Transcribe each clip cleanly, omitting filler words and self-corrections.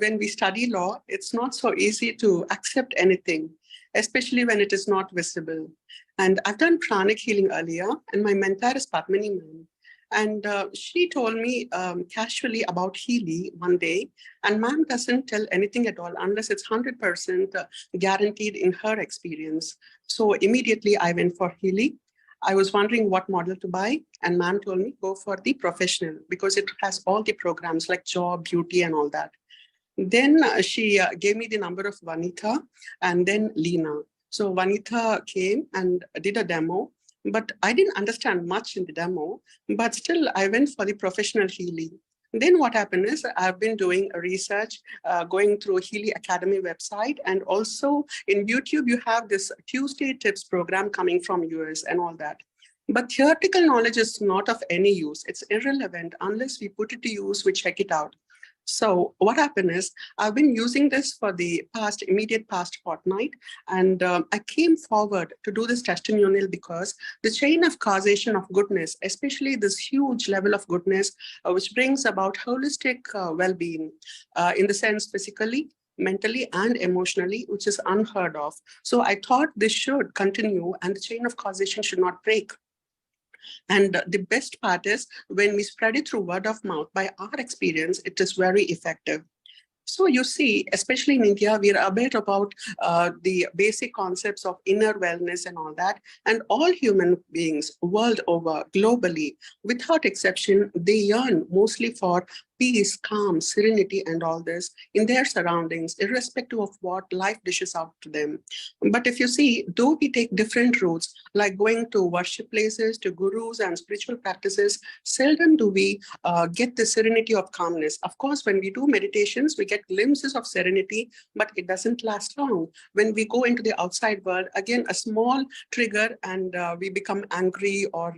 when we study law, it's not so easy to accept anything, especially when it is not visible. And I've done pranic healing earlier, and my mentor is Padmini ma'am. And she told me casually about Healy one day, and ma'am doesn't tell anything at all unless it's 100% guaranteed in her experience. So immediately I went for Healy. I was wondering what model to buy, and ma'am told me go for the professional because it has all the programs like job, beauty, and all that. Then she gave me the number of Vanitha and then Lena. So Vanitha came and did a demo, but I didn't understand much in the demo, but still I went for the professional Healy. Then what happened is I've been doing a research, going through Healy Academy website, and also in YouTube, you have this Tuesday tips program coming from US and all that. But theoretical knowledge is not of any use. It's irrelevant unless we put it to use, we check it out. So what happened is I've been using this for the immediate past fortnight, and I came forward to do this testimonial because the chain of causation of goodness, especially this huge level of goodness, which brings about holistic well-being in the sense physically, mentally, and emotionally, which is unheard of. So I thought this should continue and the chain of causation should not break. And the best part is when we spread it through word of mouth, by our experience, it is very effective. So you see, especially in India, we are aware about the basic concepts of inner wellness and all that. And all human beings world over, globally, without exception, they yearn mostly for peace, calm, serenity, and all this in their surroundings, irrespective of what life dishes out to them. But if you see, though we take different routes, like going to worship places, to gurus and spiritual practices, seldom do we get the serenity of calmness. Of course, when we do meditations, we get glimpses of serenity, but it doesn't last long. When we go into the outside world, again, a small trigger and we become angry or,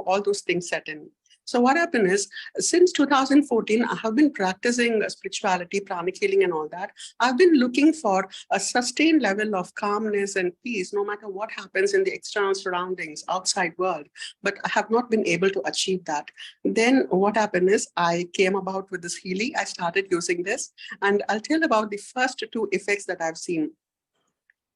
all those things set in. So what happened is, since 2014, I have been practicing spirituality, pranic healing and all that. I've been looking for a sustained level of calmness and peace, no matter what happens in the external surroundings, outside world. But I have not been able to achieve that. Then what happened is, I came about with this Healy. I started using this, and I'll tell about the first two effects that I've seen.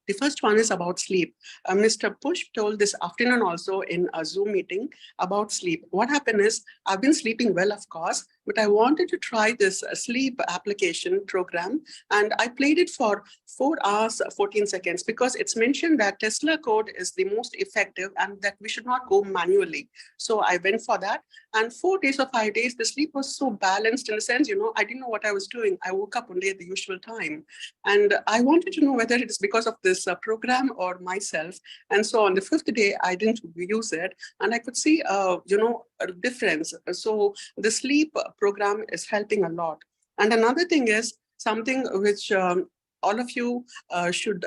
The first one is about sleep. Mr. Push told this afternoon also in a Zoom meeting about sleep. What happened is, I've been sleeping well, of course, but I wanted to try this sleep application program, and I played it for 4 hours, 14 seconds, because it's mentioned that Tesla code is the most effective and that we should not go manually. So I went for that, and 4 days or 5 days, the sleep was so balanced in a sense, I didn't know what I was doing. I woke up only at the usual time. And I wanted to know whether it is because of this program or myself. And so on the 5th day, I didn't use it, and I could see, a difference. So the sleep program is helping a lot. And another thing is something which all of you should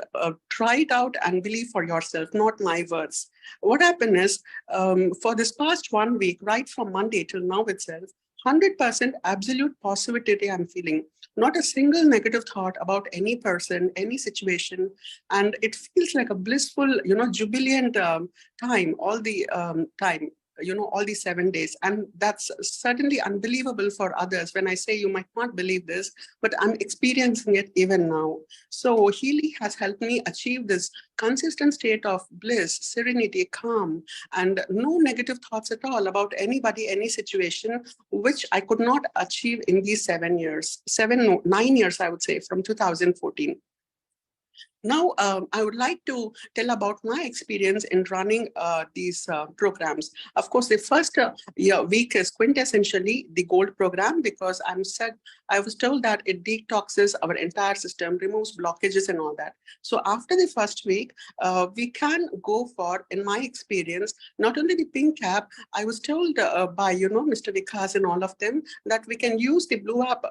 try it out and believe for yourself, not my words. What happened is, for this past 1 week, right from Monday till now itself, 100% absolute positivity I'm feeling. Not a single negative thought about any person, any situation. And it feels like a blissful, jubilant time, all the time. All these 7 days. And that's certainly unbelievable for others. When I say you might not believe this, but I'm experiencing it even now. So Healy has helped me achieve this consistent state of bliss, serenity, calm, and no negative thoughts at all about anybody, any situation, which I could not achieve in these 7 years, 9 years, I would say, from 2014. Now, I would like to tell about my experience in running these programs. Of course, the first week is quintessentially the gold program, because I was told that it detoxes our entire system, removes blockages and all that. So after the first week, we can go for, in my experience, not only the pink app. I was told by, Mr. Vikas and all of them, that we can use the blue app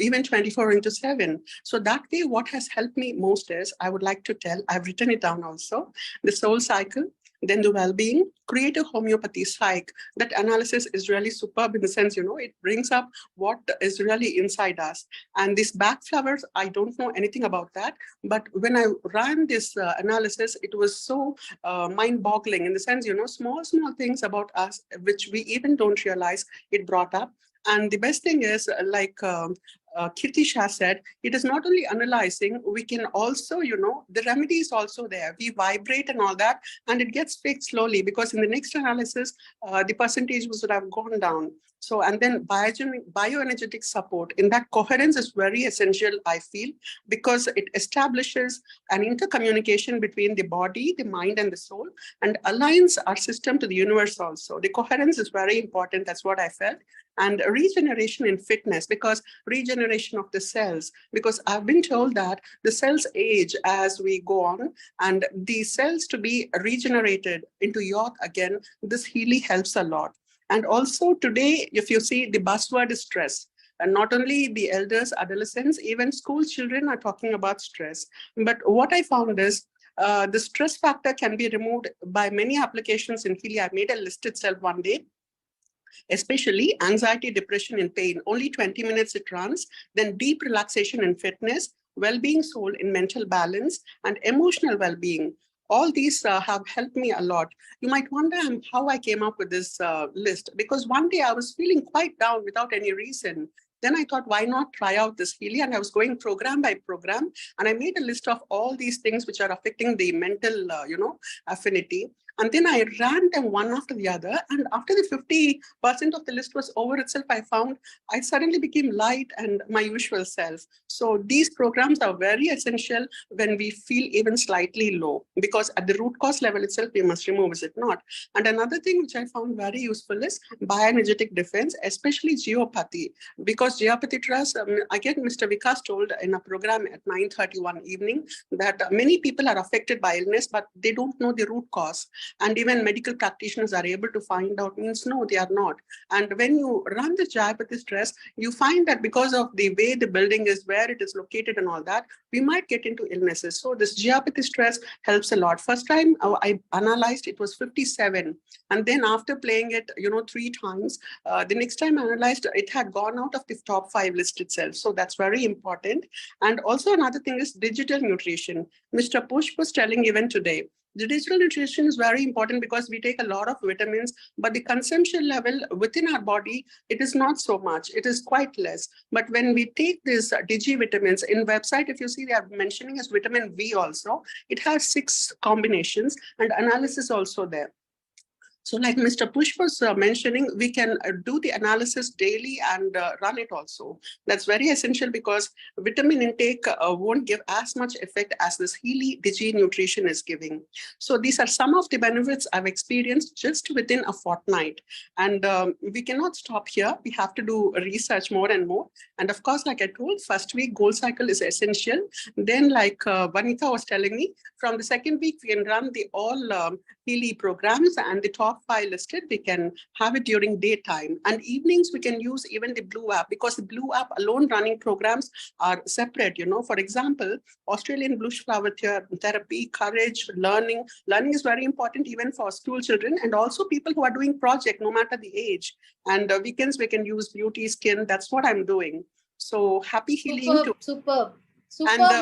even 24/7. So that way, what has helped me most is, I would like to tell, I've written it down also, the soul cycle, then the well-being, creative homeopathy psych. That analysis is really superb in the sense, it brings up what is really inside us. And these back flowers, I don't know anything about that. But when I ran this analysis, it was so mind-boggling in the sense, small things about us, which we even don't realize it brought up. And the best thing is, Kirti Shah said, it is not only analyzing, we can also, the remedy is also there. We vibrate and all that, and it gets fixed slowly because in the next analysis, the percentage would have gone down. So, and then bioenergetic support in that coherence is very essential, I feel, because it establishes an intercommunication between the body, the mind, and the soul, and aligns our system to the universe also. The coherence is very important. That's what I felt. And regeneration in fitness, because regeneration of the cells, because I've been told that the cells age as we go on, and the cells to be regenerated into youth again, this Healy helps a lot. And also today, if you see, the buzzword is stress. And not only the elders, adolescents, even school children are talking about stress. But what I found is the stress factor can be removed by many applications in Healy. I made a list itself one day, especially anxiety, depression, and pain. Only 20 minutes it runs. Then deep relaxation and fitness, well-being soul in mental balance, and emotional well-being. All these have helped me a lot. You might wonder how I came up with this list, because one day I was feeling quite down without any reason. Then I thought, why not try out this Healy? And I was going program by program, and I made a list of all these things which are affecting the mental, affinity. And then I ran them one after the other. And after the 50% of the list was over itself, I found I suddenly became light and my usual self. So these programs are very essential when we feel even slightly low, because at the root cause level itself, we must remove, is it not? And another thing which I found very useful is bioenergetic defense, especially geopathy, because geopathy trust, again, Mr. Vikas told in a program at 9:31 evening that many people are affected by illness, but they don't know the root cause. And even medical practitioners are able to find out, means no, they are not. And when you run the geopathy stress, you find that because of the way the building is, where it is located and all that, we might get into illnesses. So this geopathy stress helps a lot. First time I analyzed, it was 57. And then after playing it, 3 times, the next time I analyzed, it had gone out of the top 5 list itself. So that's very important. And also another thing is digital nutrition. Mr. Push was telling even today, the digital nutrition is very important because we take a lot of vitamins, but the consumption level within our body, it is not so much. It is quite less. But when we take these digivitamins, in website, if you see, they are mentioning as vitamin V also, it has 6 combinations and analysis also there. So like Mr. Push was mentioning, we can do the analysis daily and run it also. That's very essential because vitamin intake won't give as much effect as this Healy-Digi nutrition is giving. So these are some of the benefits I've experienced just within a fortnight. And we cannot stop here. We have to do research more and more. And of course, like I told, first week goal cycle is essential. Then like Vanita was telling me, from the second week, we can run the all Healy programs, and the top 5 listed, we can have it during daytime. And evenings, we can use even the Blue app, because the Blue app alone running programs are separate. For example, Australian Blue Flower Therapy, courage, learning. Learning is very important even for school children, and also people who are doing project, no matter the age. And weekends, we can use beauty, skin. That's what I'm doing. So happy healing. Superb,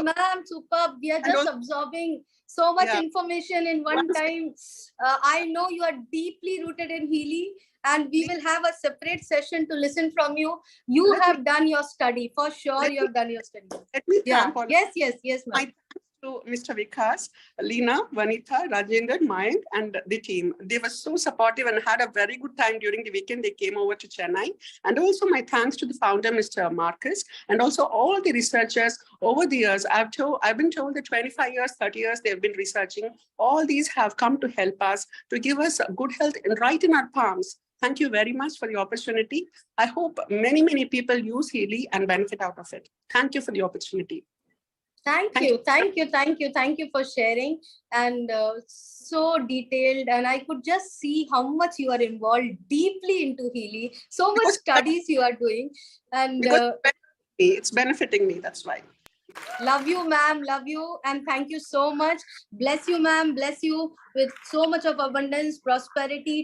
ma'am, superb. We are just absorbing so much information in one time. I know you are deeply rooted in Healy, and we will have a separate session to listen from you. You have done your study, for sure. You have done your study. Let me thank all. Yes, ma'am. To Mr. Vikas, Leena, Vanita, Rajendra, Mayank, and the team. They were so supportive and had a very good time during the weekend. They came over to Chennai. And also my thanks to the founder, Mr. Marcus, and also all the researchers over the years. I've been told that 25 years, 30 years, they've been researching. All these have come to help us, to give us good health and right in our palms. Thank you very much for the opportunity. I hope many, many people use Healy and benefit out of it. Thank you for the opportunity. Thank you for sharing, and so detailed, and I could just see how much you are involved deeply into Healy, so much studies you are doing, and it's benefiting me, that's why. Love you, ma'am, love you, and thank you so much. Bless you, ma'am, bless you with so much of abundance, prosperity,